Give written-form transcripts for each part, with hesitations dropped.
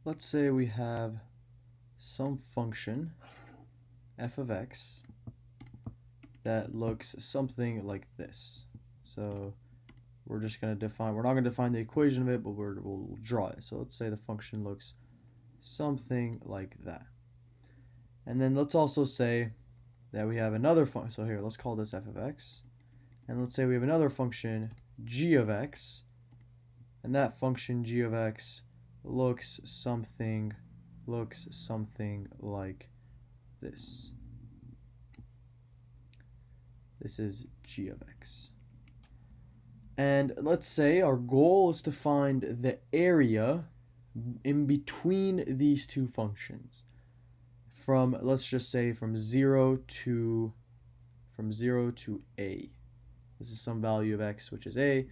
let's say we have some function f of x that looks something like this. So we're just going to define, we're not going to define the equation of it, but we'll draw it. So let's say the function looks something like that. And then let's also say that we have another function. So here, let's call this f of x. And let's say we have another function g of x. And that function g of x looks something like this. This is g of x. And let's say our goal is to find the area in between these two functions. From, let's just say, from 0 to a. This is some value of x, which is a.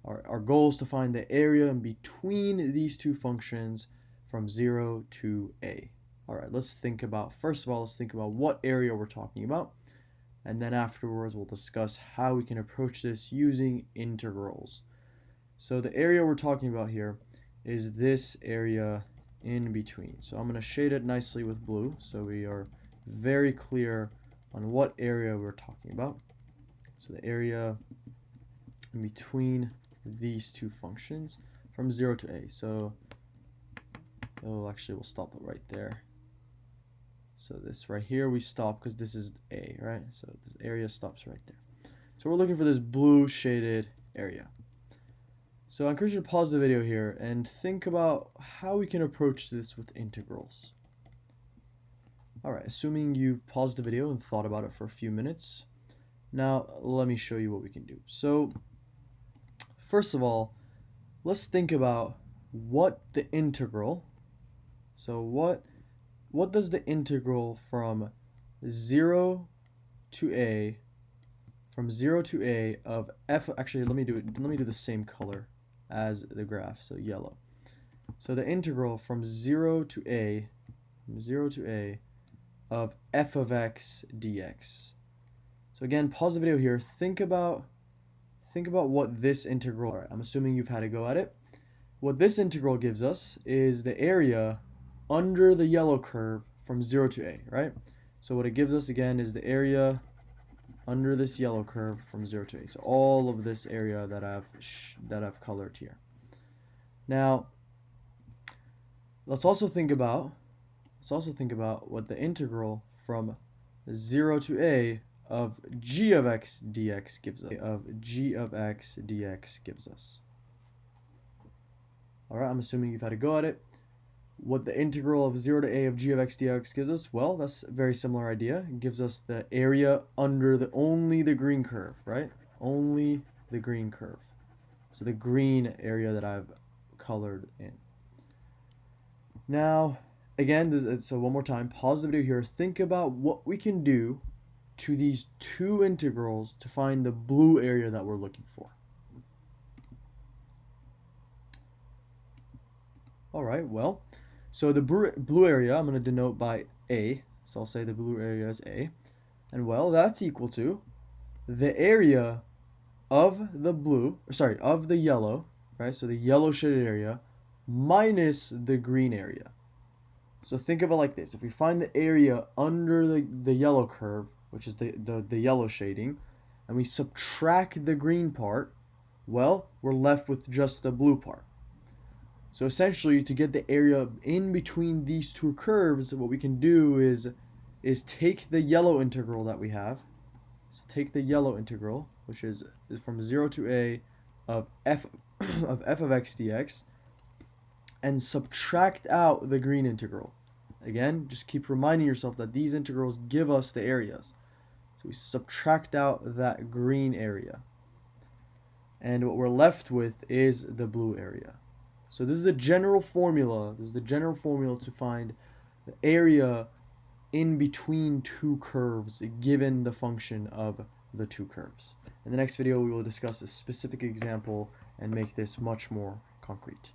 Our goal is to find the area in between these two functions from 0 to a. All right, let's think about, first of all, let's think about what area we're talking about. And then afterwards, we'll discuss how we can approach this using integrals. So the area we're talking about here is this area in between. So I'm going to shade it nicely with blue so we are very clear on what area we're talking about. So the area in between these two functions from 0 to a. So actually we'll stop it right there. So this right here we stop because this is a, right? So this area stops right there. So we're looking for this blue shaded area. So I encourage you to pause the video here and think about how we can approach this with integrals. Alright, assuming you've paused the video and thought about it for a few minutes, now let me show you what we can do. So first of all, let's think about what the integral, so what does the integral from 0 to a of f, actually let me do the same color as the graph, so yellow. So the integral from 0 to a of f of x dx. So again, pause the video here, think about what this integral, alright, I'm assuming you've had a go at it. What this integral gives us is the area under the yellow curve from 0 to a, right? So what it gives us again is the area under this yellow curve from 0 to a. So all of this area that I've colored here. Now, let's also think about what the integral from 0 to a of g of x dx gives us. All right, I'm assuming you've had a go at it. What the integral of 0 to a of g of x dx gives us? Well, that's a very similar idea. It gives us the area under only the green curve, right? Only the green curve. So the green area that I've colored in. Now, again, so one more time, pause the video here. Think about what we can do to these two integrals to find the blue area that we're looking for. All right, well, so the blue area I'm going to denote by a. So I'll say the blue area is a. And well, that's equal to the area of the yellow, right? So the yellow shaded area minus the green area. So think of it like this. If we find the area under the yellow curve, which is the yellow shading, and we subtract the green part, well, we're left with just the blue part. So essentially, to get the area in between these two curves, what we can do is take the yellow integral that we have. So take the yellow integral, which is from 0 to a of f of x dx, and subtract out the green integral. Again, just keep reminding yourself that these integrals give us the areas. So we subtract out that green area. And what we're left with is the blue area. So this is the general formula. This is the general formula to find the area in between two curves given the function of the two curves. In the next video, we will discuss a specific example and make this much more concrete.